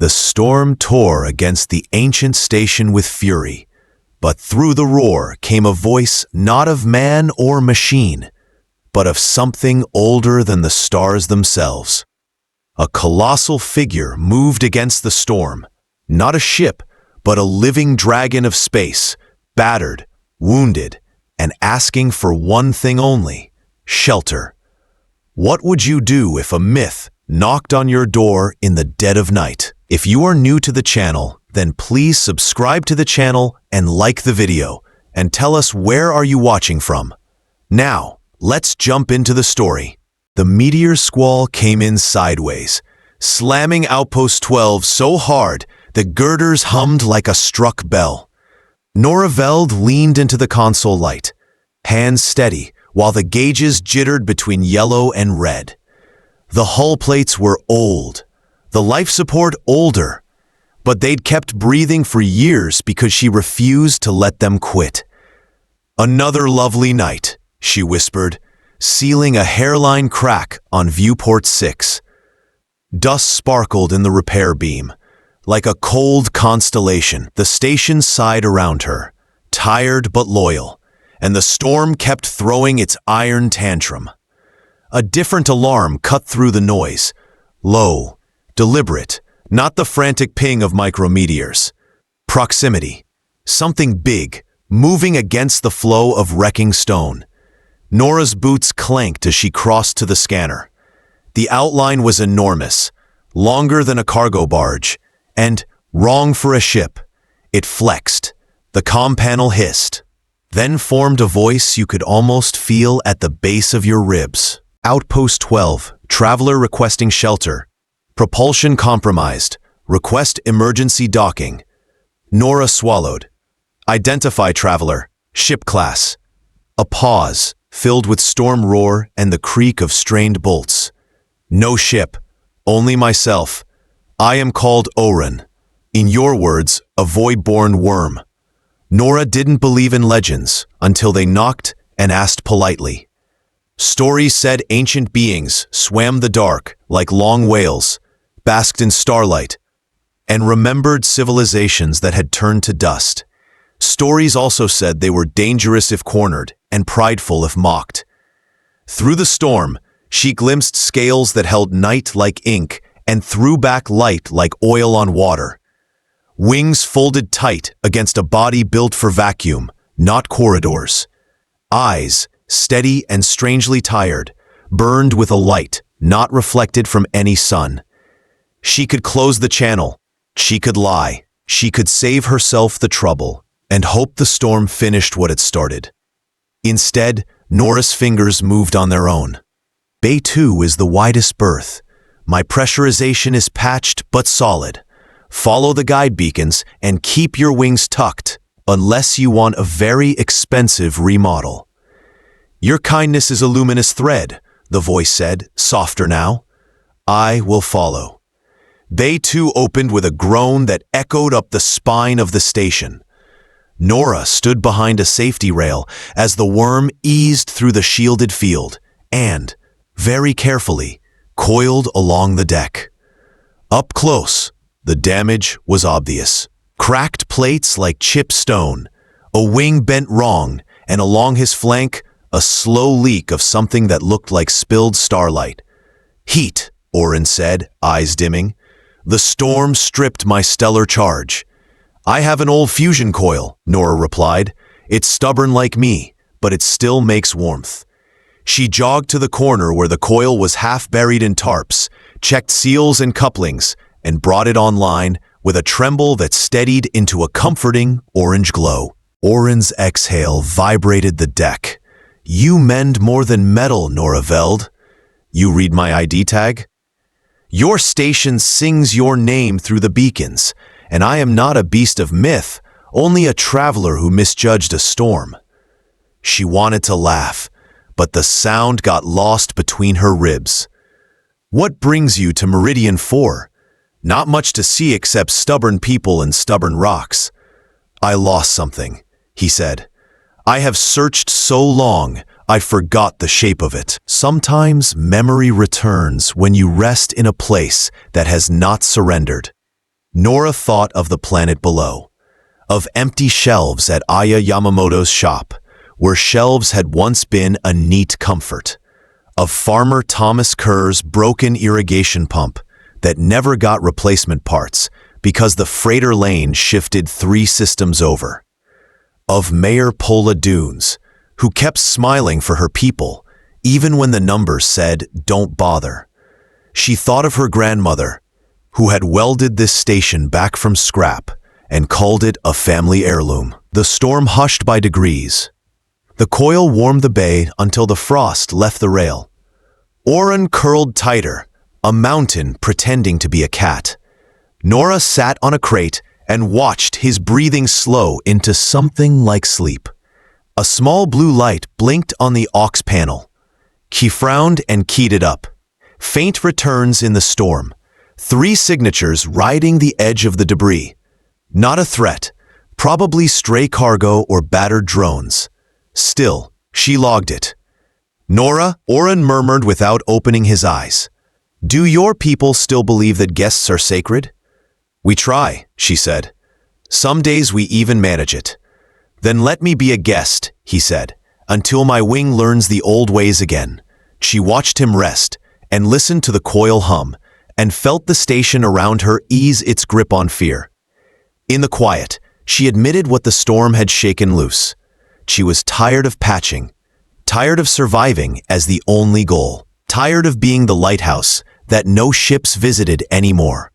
The storm tore against the ancient station with fury, but through the roar came a voice not of man or machine, but of something older than the stars themselves. A colossal figure moved against the storm, not a ship, but a living dragon of space, battered, wounded, and asking for one thing only: shelter. What would you do if a myth knocked on your door in the dead of night? If you are new to the channel, then please subscribe to the channel and like the video, and tell us where are you watching from. Now, let's jump into the story. The meteor squall came in sideways, slamming Outpost 12 so hard that girders hummed like a struck bell. Nora Veld leaned into the console light, hands steady, while the gauges jittered between yellow and red. The hull plates were old, the life support older, but they'd kept breathing for years because she refused to let them quit. "Another lovely night," she whispered, sealing a hairline crack on viewport 6. Dust sparkled in the repair beam. Like a cold constellation, the station sighed around her, tired but loyal, and the storm kept throwing its iron tantrum. A different alarm cut through the noise, low, deliberate, not the frantic ping of micrometeors. Proximity. Something big, moving against the flow of wrecking stone. Nora's boots clanked as she crossed to the scanner. The outline was enormous, longer than a cargo barge, and wrong for a ship. It flexed. The comm panel hissed. Then formed a voice you could almost feel at the base of your ribs. "Outpost 12, traveler requesting shelter. Propulsion compromised. Request emergency docking." Nora swallowed. "Identify traveler. Ship class." A pause, filled with storm roar and the creak of strained bolts. "No ship. Only myself. I am called Oren. In your words, a void-born worm." Nora didn't believe in legends until they knocked and asked politely. Stories said ancient beings swam the dark like long whales, basked in starlight, and remembered civilizations that had turned to dust. Stories also said they were dangerous if cornered and prideful if mocked. Through the storm, she glimpsed scales that held night like ink and threw back light like oil on water. Wings folded tight against a body built for vacuum, not corridors. Eyes, steady and strangely tired, burned with a light not reflected from any sun. She could close the channel. She could lie. She could save herself the trouble and hope the storm finished what it started. Instead, Nora's fingers moved on their own. "Bay 2 is the widest berth. My pressurization is patched but solid. Follow the guide beacons and keep your wings tucked, unless you want a very expensive remodel." "Your kindness is a luminous thread," the voice said, softer now. "I will follow." Bay 2 opened with a groan that echoed up the spine of the station. Nora stood behind a safety rail as the worm eased through the shielded field and, very carefully, coiled along the deck. Up close, the damage was obvious. Cracked plates like chipped stone, a wing bent wrong, and along his flank, a slow leak of something that looked like spilled starlight. "Heat," Oren said, eyes dimming. "The storm stripped my stellar charge." "I have an old fusion coil," Nora replied. "It's stubborn like me, but it still makes warmth." She jogged to the corner where the coil was half buried in tarps, checked seals and couplings, and brought it online with a tremble that steadied into a comforting orange glow. Oren's exhale vibrated the deck. "You mend more than metal, Nora Veld." "You read my ID tag?" "Your station sings your name through the beacons, and I am not a beast of myth, only a traveler who misjudged a storm." She wanted to laugh, but the sound got lost between her ribs. "What brings you to Meridian 4? Not much to see except stubborn people and stubborn rocks." "I lost something," he said. "I have searched so long, I forgot the shape of it." Sometimes memory returns when you rest in a place that has not surrendered. Nora thought of the planet below, of empty shelves at Aya Yamamoto's shop, where shelves had once been a neat comfort, of Farmer Thomas Kerr's broken irrigation pump that never got replacement parts because the freighter lane shifted 3 systems over, of Mayor Pola Dunes, who kept smiling for her people, even when the numbers said, "Don't bother." She thought of her grandmother, who had welded this station back from scrap and called it a family heirloom. The storm hushed by degrees. The coil warmed the bay until the frost left the rail. Oren curled tighter, a mountain pretending to be a cat. Nora sat on a crate and watched his breathing slow into something like sleep. A small blue light blinked on the aux panel. He frowned and keyed it up. Faint returns in the storm. 3 signatures riding the edge of the debris. Not a threat, probably stray cargo or battered drones. Still, she logged it. Nora, Oren murmured without opening his eyes. "Do your people still believe that guests are sacred?" "We try," she said. "Some days we even manage it." "Then let me be a guest," he said, "until my wing learns the old ways again." She watched him rest and listened to the coil hum and felt the station around her ease its grip on fear. In the quiet, she admitted what the storm had shaken loose. She was tired of patching, tired of surviving as the only goal, tired of being the lighthouse that no ships visited anymore.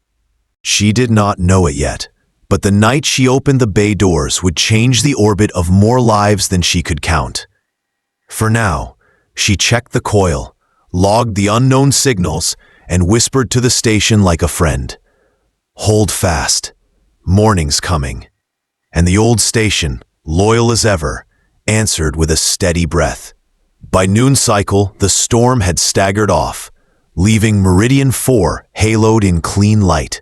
She did not know it yet, but the night she opened the bay doors would change the orbit of more lives than she could count. For now, she checked the coil, logged the unknown signals, and whispered to the station like a friend. "Hold fast. Morning's coming." And the old station, loyal as ever, answered with a steady breath. By noon cycle, the storm had staggered off, leaving Meridian 4 haloed in clean light.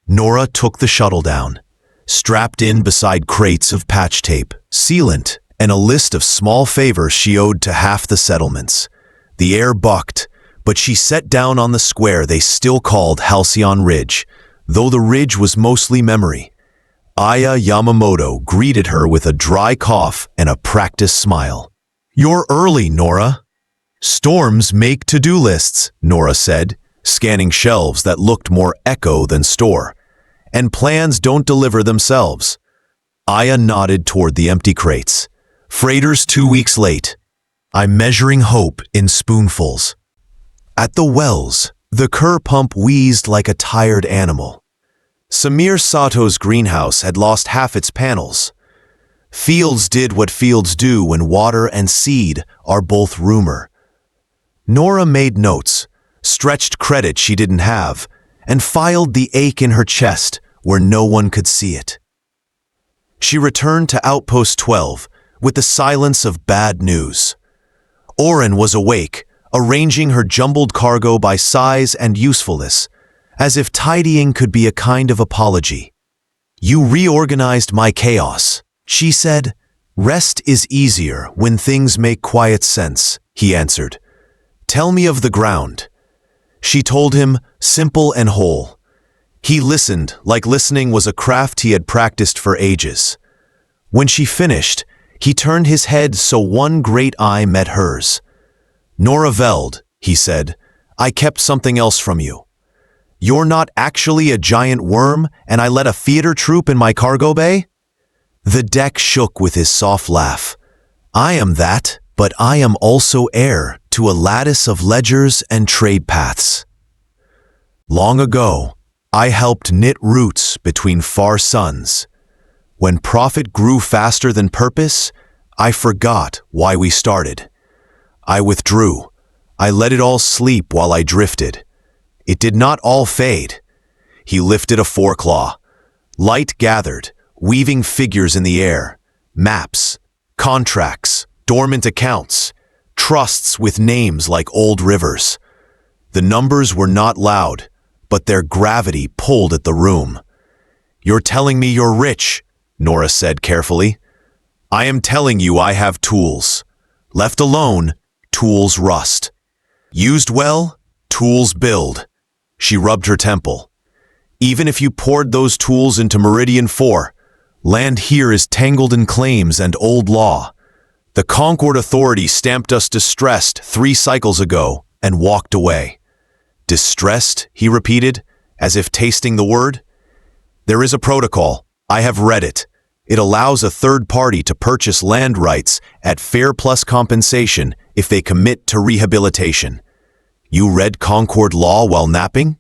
Nora took the shuttle down, strapped in beside crates of patch tape, sealant, and a list of small favors she owed to half the settlements. The air bucked, but she set down on the square they still called Halcyon Ridge, though the ridge was mostly memory. Aya Yamamoto greeted her with a dry cough and a practiced smile. "You're early, Nora." "Storms make to-do lists," Nora said, scanning shelves that looked more echo than store. "And plans don't deliver themselves." Aya nodded toward the empty crates. "Freighters 2 weeks late. I'm measuring hope in spoonfuls." At the wells, the Kerr pump wheezed like a tired animal. Samir Sato's greenhouse had lost half its panels. Fields did what fields do when water and seed are both rumor. Nora made notes, stretched credit she didn't have, and filed the ache in her chest where no one could see it. She returned to Outpost 12 with the silence of bad news. Oren was awake, arranging her jumbled cargo by size and usefulness, as if tidying could be a kind of apology. "You reorganized my chaos," she said. "Rest is easier when things make quiet sense," he answered. "Tell me of the ground." She told him, simple and whole. He listened like listening was a craft he had practiced for ages. When she finished, he turned his head so one great eye met hers. "Nora Veld," he said, "I kept something else from you. You're not actually a giant worm, and I let a theater troupe in my cargo bay?" The deck shook with his soft laugh. "I am that, but I am also heir to a lattice of ledgers and trade paths. Long ago, I helped knit roots between far suns. When profit grew faster than purpose, I forgot why we started. I withdrew. I let it all sleep while I drifted. It did not all fade." He lifted a foreclaw. Light gathered, weaving figures in the air. Maps, contracts, dormant accounts, trusts with names like old rivers. The numbers were not loud, but their gravity pulled at the room. "You're telling me you're rich," Nora said carefully. "I am telling you I have tools. Left alone, tools rust. Used well, tools build." She rubbed her temple. Even if you poured those tools into Meridian 4, land here is tangled in claims and old law. The Concord Authority stamped us distressed 3 cycles ago and walked away. Distressed, he repeated, as if tasting the word. There is a protocol. I have read it. It allows a third party to purchase land rights at fair plus compensation if they commit to rehabilitation. You read Concord law while napping?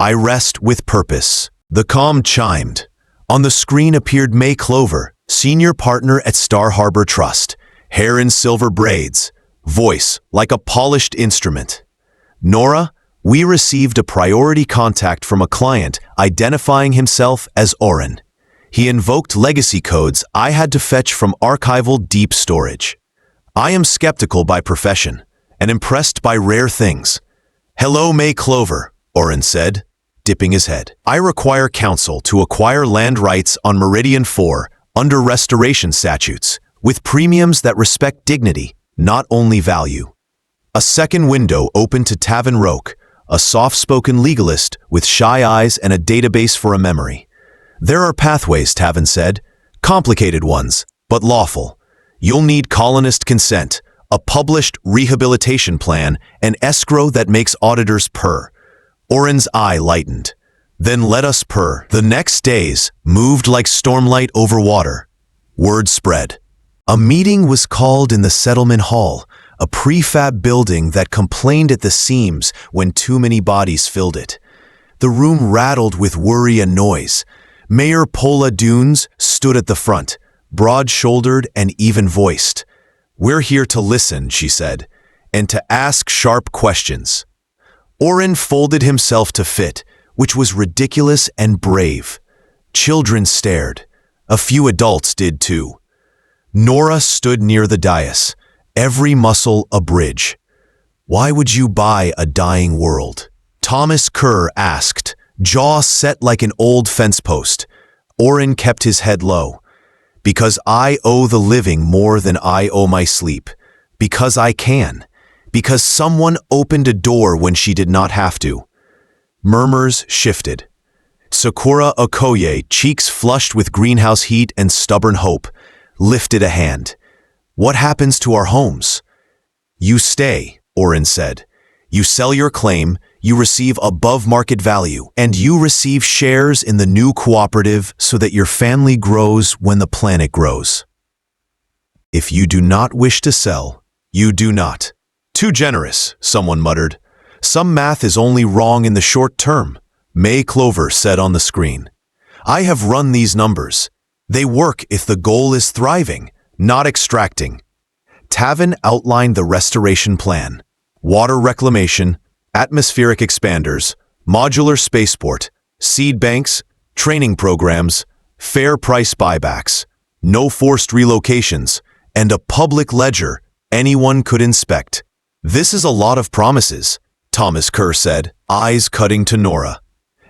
I rest with purpose. The comm chimed. On the screen appeared May Clover, senior partner at Star Harbor Trust, hair in silver braids, voice like a polished instrument. Nora, we received a priority contact from a client identifying himself as Oren. He invoked legacy codes I had to fetch from archival deep storage. I am skeptical by profession and impressed by rare things. Hello, May Clover, Oren said, dipping his head. I require counsel to acquire land rights on Meridian 4 under restoration statutes, with premiums that respect dignity, not only value. A second window opened to Tavin Roque, a soft-spoken legalist with shy eyes and a database for a memory. There are pathways, Tavin said, complicated ones, but lawful. You'll need colonist consent, a published rehabilitation plan, and escrow that makes auditors purr. Oren's eye lightened. Then let us purr. The next days moved like stormlight over water. Word spread. A meeting was called in the settlement hall, a prefab building that complained at the seams when too many bodies filled it. The room rattled with worry and noise. Mayor Paula Dunes stood at the front, broad-shouldered and even-voiced. We're here to listen, she said, and to ask sharp questions. Oren folded himself to fit, which was ridiculous and brave. Children stared. A few adults did too. Nora stood near the dais, every muscle a bridge. Why would you buy a dying world? Thomas Kerr asked, jaw set like an old fence post. Oren kept his head low. Because I owe the living more than I owe my sleep. Because I can. Because someone opened a door when she did not have to. Murmurs shifted. Sakura Okoye, cheeks flushed with greenhouse heat and stubborn hope, lifted a hand. What happens to our homes? You stay, Oren said. You sell your claim, you receive above market value, and you receive shares in the new cooperative so that your family grows when the planet grows. If you do not wish to sell, you do not. Too generous, someone muttered. Some math is only wrong in the short term, May Clover said on the screen. I have run these numbers. They work if the goal is thriving, not extracting. Tavin outlined the restoration plan. Water reclamation, atmospheric expanders, modular spaceport, seed banks, training programs, fair price buybacks, no forced relocations, and a public ledger anyone could inspect. This is a lot of promises, Thomas Kerr said, eyes cutting to Nora.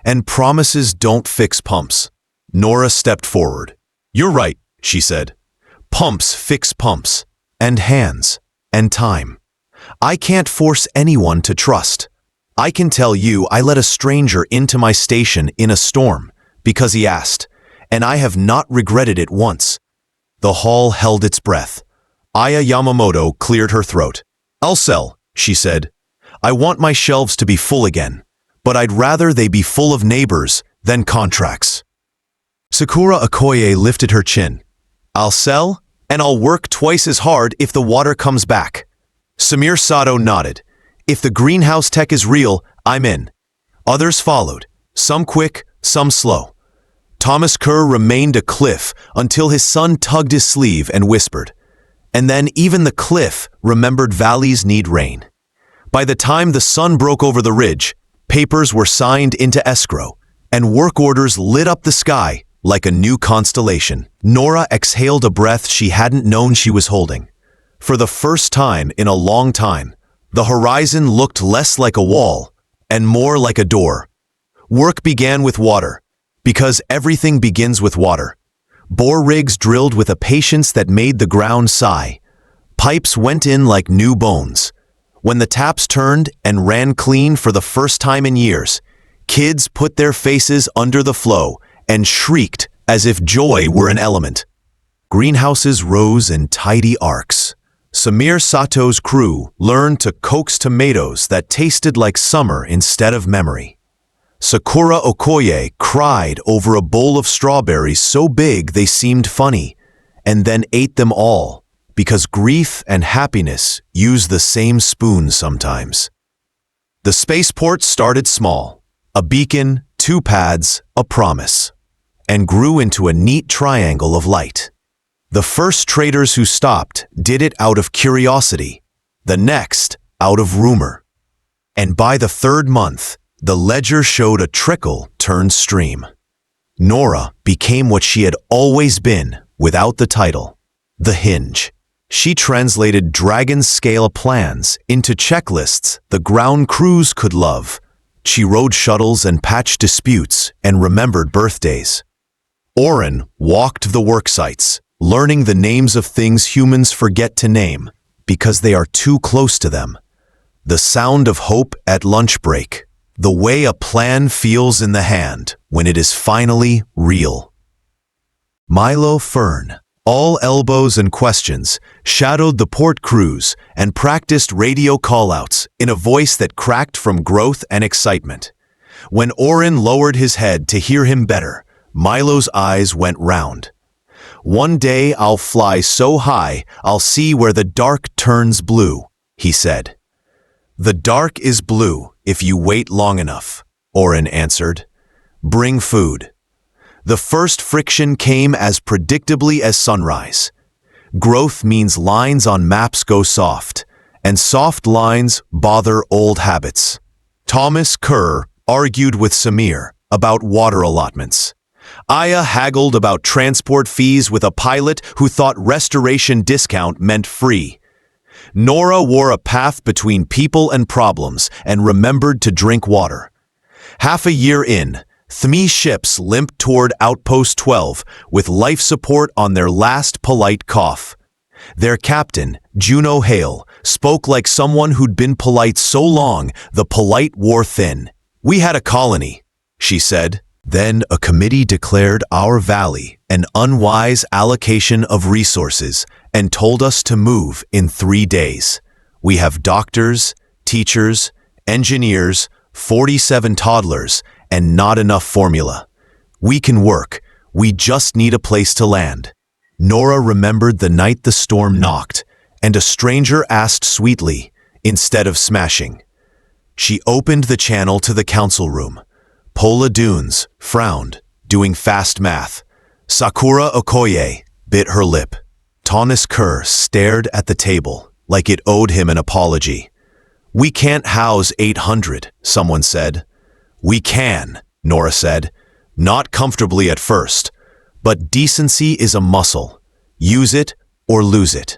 And promises don't fix pumps. Nora stepped forward. You're right, she said. Pumps fix pumps, and hands, and time. I can't force anyone to trust. I can tell you I let a stranger into my station in a storm because he asked, and I have not regretted it once. The hall held its breath. Aya Yamamoto cleared her throat. I'll sell, she said. I want my shelves to be full again, but I'd rather they be full of neighbors than contracts. Sakura Okoye lifted her chin. I'll sell, and I'll work twice as hard if the water comes back. Samir Sato nodded. If the greenhouse tech is real, I'm in. Others followed, some quick, some slow. Thomas Kerr remained a cliff until his son tugged his sleeve and whispered. And then even the cliff remembered valleys need rain. By the time the sun broke over the ridge, papers were signed into escrow, and work orders lit up the sky like a new constellation. Nora exhaled a breath she hadn't known she was holding. For the first time in a long time, the horizon looked less like a wall and more like a door. Work began with water, because everything begins with water. Bore rigs drilled with a patience that made the ground sigh. Pipes went in like new bones. When the taps turned and ran clean for the first time in years, Kids put their faces under the flow and shrieked as if joy were an element. Greenhouses rose in tidy arcs. Samir Sato's crew learned to coax tomatoes that tasted like summer instead of memory. Sakura Okoye cried over a bowl of strawberries so big they seemed funny, and then ate them all, because grief and happiness use the same spoon sometimes. The spaceport started small, a beacon, 2 pads, a promise, and grew into a neat triangle of light. The first traders who stopped did it out of curiosity, the next out of rumor. And by the 3rd month, the ledger showed a trickle turned stream. Nora became what she had always been without the title, the hinge. She translated dragon-scale plans into checklists the ground crews could love. She rode shuttles and patched disputes and remembered birthdays. Oren walked the work sites, learning the names of things humans forget to name because they are too close to them. The sound of hope at lunch break, the way a plan feels in the hand when it is finally real. Milo Fern, all elbows and questions, shadowed the port crews and practiced radio callouts in a voice that cracked from growth and excitement. When Oren lowered his head to hear him better, Milo's eyes went round. "One day I'll fly so high I'll see where the dark turns blue," he said. "The dark is blue if you wait long enough," Oren answered. "Bring food." The first friction came as predictably as sunrise. Growth means lines on maps go soft, and soft lines bother old habits. Thomas Kerr argued with Samir about water allotments. Aya haggled about transport fees with a pilot who thought restoration discount meant free. Nora wore a path between people and problems and remembered to drink water. Half a year in, 3 ships limped toward Outpost 12 with life support on their last polite cough. Their captain, Juno Hale, spoke like someone who'd been polite so long the polite wore thin. "We had a colony," she said. "Then a committee declared our valley an unwise allocation of resources and told us to move in 3 days. We have doctors, teachers, engineers, 47 toddlers, and not enough formula. We can work, we just need a place to land." Nora remembered the night the storm knocked, and a stranger asked sweetly, instead of smashing. She opened the channel to the council room. Pola Dunes frowned, doing fast math. Sakura Okoye bit her lip. Thomas Kerr stared at the table, like it owed him an apology. "We can't house 800, someone said. "We can," Nora said. "Not comfortably at first, but decency is a muscle. Use it or lose it."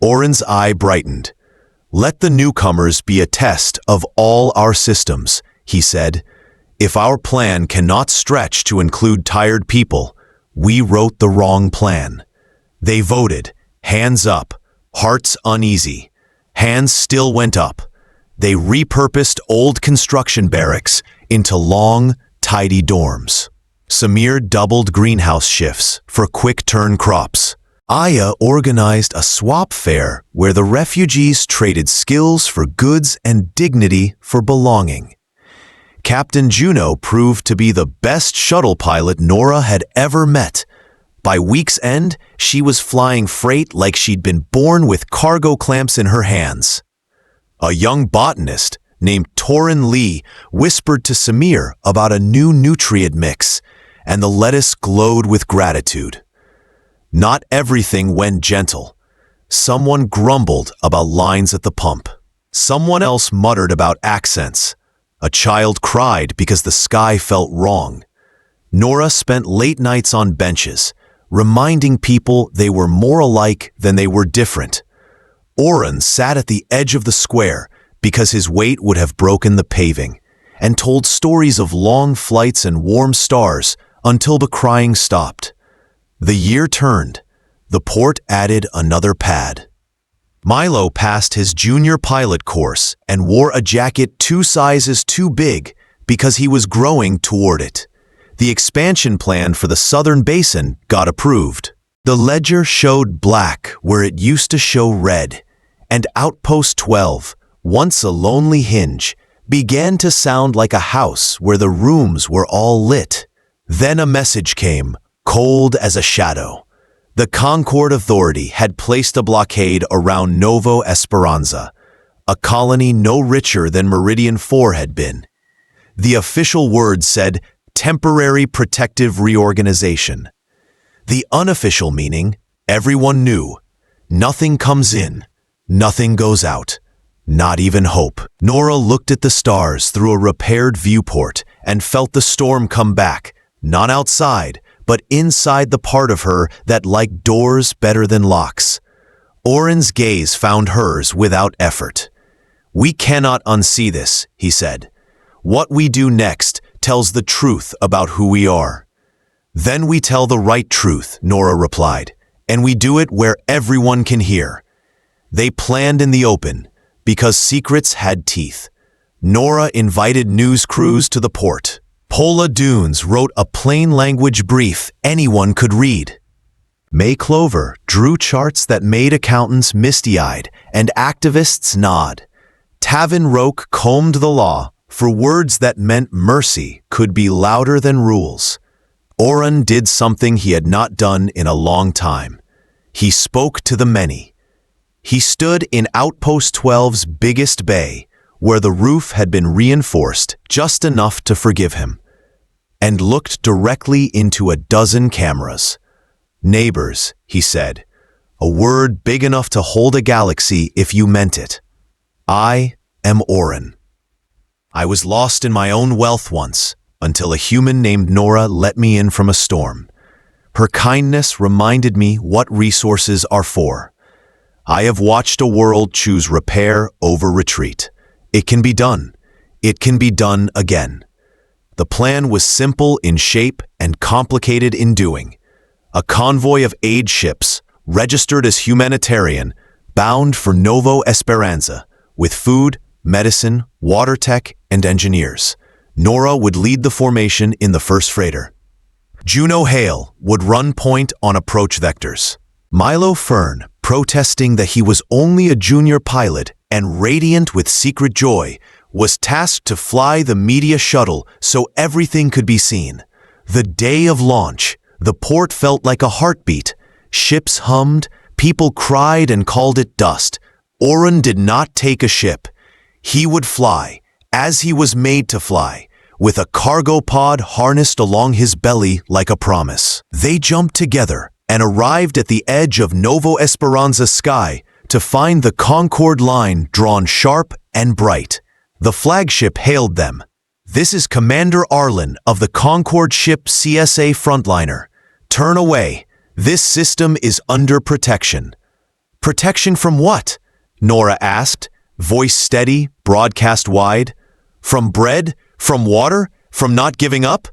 Oren's eye brightened. "Let the newcomers be a test of all our systems," he said. "If our plan cannot stretch to include tired people, we wrote the wrong plan." They voted, hands up, hearts uneasy. Hands still went up. They repurposed old construction barracks into long, tidy dorms. Samir doubled greenhouse shifts for quick-turn crops. Aya organized a swap fair where the refugees traded skills for goods and dignity for belonging. Captain Juno proved to be the best shuttle pilot Nora had ever met. By week's end, she was flying freight like she'd been born with cargo clamps in her hands. A young botanist named Torin Lee whispered to Samir about a new nutrient mix, and the lettuce glowed with gratitude. Not everything went gentle. Someone grumbled about lines at the pump. Someone else muttered about accents. A child cried because the sky felt wrong. Nora spent late nights on benches, reminding people they were more alike than they were different. Oren sat at the edge of the square because his weight would have broken the paving, and told stories of long flights and warm stars until the crying stopped. The year turned. The port added another pad. Milo passed his junior pilot course and wore a jacket 2 sizes too big because he was growing toward it. The expansion plan for the southern basin got approved. The ledger showed black where it used to show red, and Outpost 12, once a lonely hinge, began to sound like a house where the rooms were all lit. Then a message came, cold as a shadow. The Concord Authority had placed a blockade around Novo Esperanza, a colony no richer than Meridian 4 had been. The official word said temporary protective reorganization. The unofficial meaning, everyone knew, nothing comes in, nothing goes out, not even hope. Nora looked at the stars through a repaired viewport and felt the storm come back, not outside, but inside the part of her that liked doors better than locks. Oren's gaze found hers without effort. "We cannot unsee this," he said. "What we do next tells the truth about who we are." "Then we tell the right truth," Nora replied, "and we do it where everyone can hear." They planned in the open, because secrets had teeth. Nora invited news crews to the port. Paula Dunes wrote a plain language brief anyone could read. May Clover drew charts that made accountants misty-eyed and activists nod. Tavin Roke combed the law for words that meant mercy could be louder than rules. Oren did something he had not done in a long time. He spoke to the many. He stood in Outpost 12's biggest bay, where the roof had been reinforced just enough to forgive him, and looked directly into a dozen cameras. "Neighbors," he said, a word big enough to hold a galaxy if you meant it. "I am Oren. I was lost in my own wealth once, until a human named Nora let me in from a storm. Her kindness reminded me what resources are for. I have watched a world choose repair over retreat. It can be done. It can be done again." The plan was simple in shape and complicated in doing. A convoy of aid ships, registered as humanitarian, bound for Novo Esperanza, with food, medicine, water tech, and engineers. Nora would lead the formation in the first freighter. Juno Hale would run point on approach vectors. Milo Fern, protesting that he was only a junior pilot and radiant with secret joy, was tasked to fly the media shuttle so everything could be seen. The day of launch, the port felt like a heartbeat. Ships hummed, people cried and called it dust. Oren did not take a ship. He would fly, as he was made to fly, with a cargo pod harnessed along his belly like a promise. They jumped together and arrived at the edge of Novo Esperanza's sky to find the Concord line drawn sharp and bright. The flagship hailed them. "This is Commander Arlen of the Concord ship CSA Frontliner. Turn away. This system is under protection." "Protection from what?" Nora asked, voice steady, broadcast wide. "From bread? From water? From not giving up?"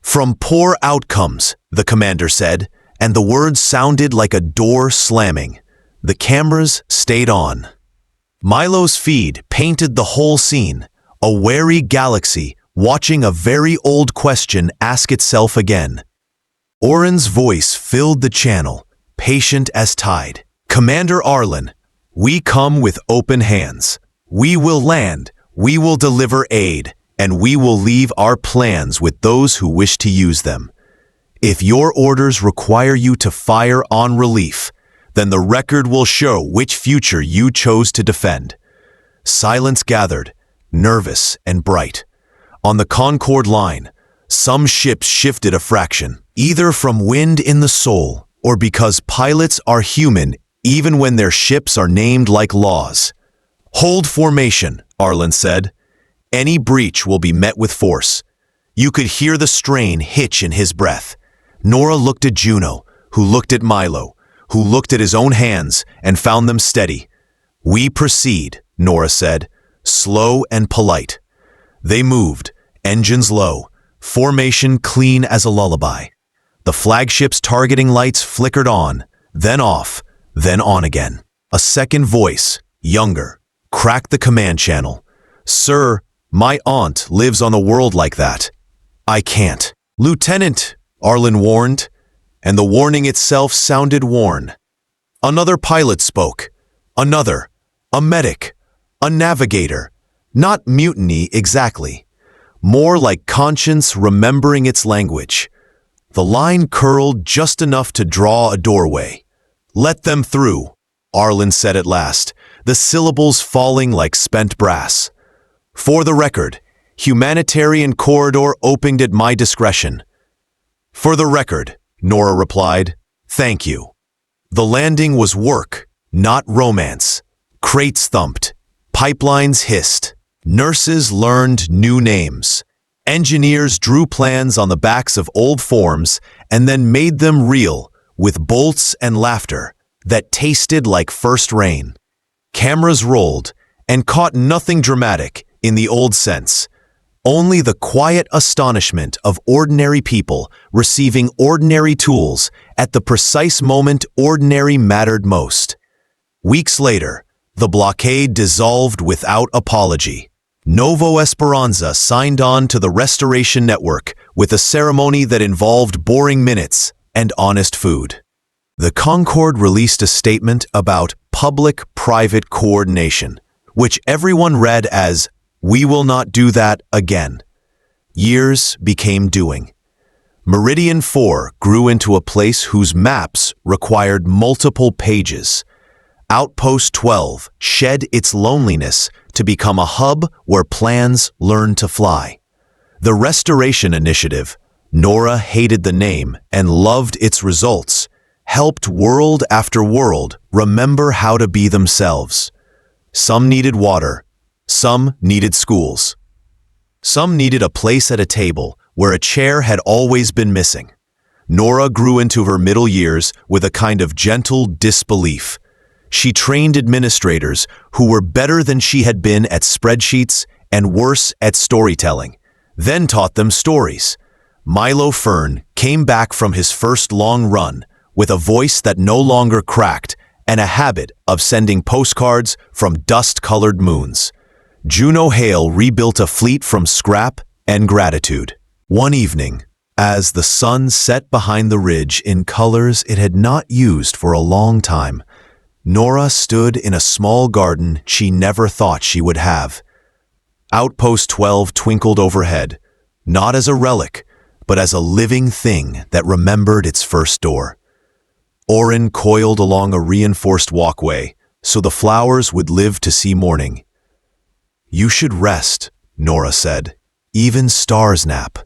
"From poor outcomes," the commander said, and the words sounded like a door slamming. The cameras stayed on. Milo's feed painted the whole scene, a wary galaxy watching a very old question ask itself again. Oren's voice filled the channel, patient as tide. "Commander Arlen, we come with open hands. We will land, we will deliver aid, and we will leave our plans with those who wish to use them. If your orders require you to fire on relief, then the record will show which future you chose to defend." Silence gathered, nervous and bright. On the Concord line, some ships shifted a fraction, either from wind in the soul or because pilots are human even when their ships are named like laws. "Hold formation," Arlen said. "Any breach will be met with force." You could hear the strain hitch in his breath. Nora looked at Juno, who looked at Milo, who looked at his own hands and found them steady. "We proceed," Nora said, slow and polite. They moved, engines low, formation clean as a lullaby. The flagship's targeting lights flickered on, then off, then on again. A second voice, younger, cracked the command channel. "Sir, My aunt lives on a world like that. I can't. Lieutenant, Arlen warned, and the warning itself sounded worn. Another pilot spoke. Another. A medic. A navigator. Not mutiny exactly. More like conscience remembering its language. The line curled just enough to draw a doorway. Let them through, Arlen said at last, the syllables falling like spent brass. For the record, humanitarian corridor opened at my discretion. For the record, Nora replied, thank you. The landing was work, not romance. Crates thumped. Pipelines hissed. Nurses learned new names. Engineers drew plans on the backs of old forms and then made them real with bolts and laughter that tasted like first rain. Cameras rolled and caught nothing dramatic in the old sense, only the quiet astonishment of ordinary people receiving ordinary tools at the precise moment ordinary mattered most. Weeks later, the blockade dissolved without apology. Novo Esperanza signed on to the Restoration Network with a ceremony that involved boring minutes and honest food. The Concorde released a statement about public-private coordination, which everyone read as, "We will not do that again." Years became doing. Meridian 4 grew into a place whose maps required multiple pages. Outpost 12 shed its loneliness to become a hub where plans learned to fly. The Restoration Initiative, Nora hated the name and loved its results, helped world after world remember how to be themselves. Some needed water, some needed schools. Some needed a place at a table where a chair had always been missing. Nora grew into her middle years with a kind of gentle disbelief. She trained administrators who were better than she had been at spreadsheets and worse at storytelling, then taught them stories. Milo Fern came back from his first long run with a voice that no longer cracked and a habit of sending postcards from dust-colored moons. Juno Hale rebuilt a fleet from scrap and gratitude. One evening, as the sun set behind the ridge in colors it had not used for a long time, Nora stood in a small garden she never thought she would have. Outpost 12 twinkled overhead, not as a relic, but as a living thing that remembered its first door. Oren coiled along a reinforced walkway, so the flowers would live to see morning. "You should rest," Nora said. "Even stars nap."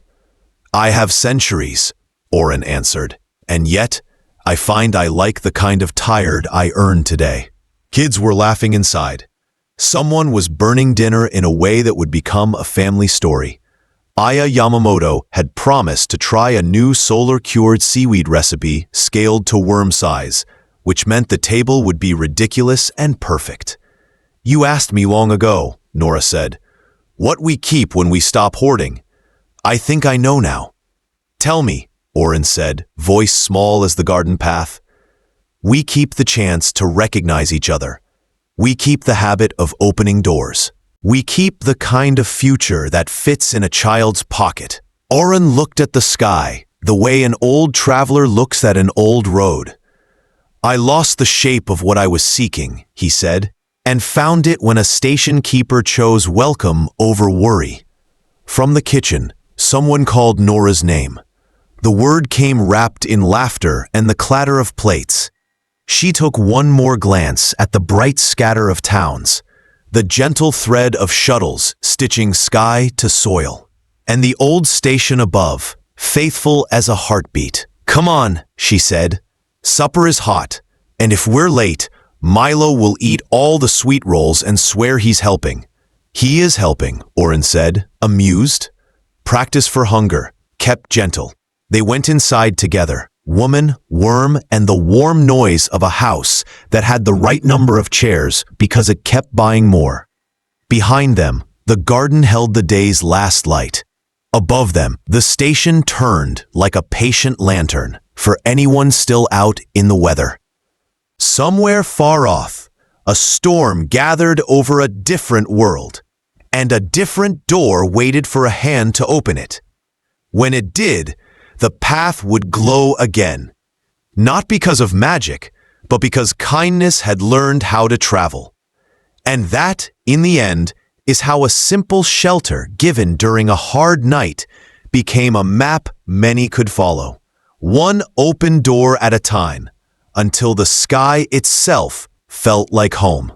"I have centuries," Oren answered, "and yet I find I like the kind of tired I earned today." Kids were laughing inside. Someone was burning dinner in a way that would become a family story. Aya Yamamoto had promised to try a new solar-cured seaweed recipe scaled to worm size, which meant the table would be ridiculous and perfect. "You asked me long ago," Nora said, "what we keep when we stop hoarding. I think I know now." "Tell me," Oren said, voice small as the garden path. "We keep the chance to recognize each other. We keep the habit of opening doors. We keep the kind of future that fits in a child's pocket." Oren looked at the sky, the way an old traveler looks at an old road. "I lost the shape of what I was seeking," he said, "and found it when a station keeper chose welcome over worry." From the kitchen, someone called Nora's name. The word came wrapped in laughter and the clatter of plates. She took one more glance at the bright scatter of towns, the gentle thread of shuttles stitching sky to soil, and the old station above, faithful as a heartbeat. "Come on," she said. "Supper is hot, and if we're late, Milo will eat all the sweet rolls and swear he's helping." "He is helping," Oren said, amused. "Practice for hunger, kept gentle." They went inside together, woman, worm, and the warm noise of a house that had the right number of chairs because it kept buying more. Behind them, the garden held the day's last light. Above them, the station turned like a patient lantern for anyone still out in the weather. Somewhere far off, a storm gathered over a different world, and a different door waited for a hand to open it. When it did, the path would glow again, not because of magic, but because kindness had learned how to travel. And that, in the end, is how a simple shelter given during a hard night became a map many could follow, one open door at a time, until the sky itself felt like home.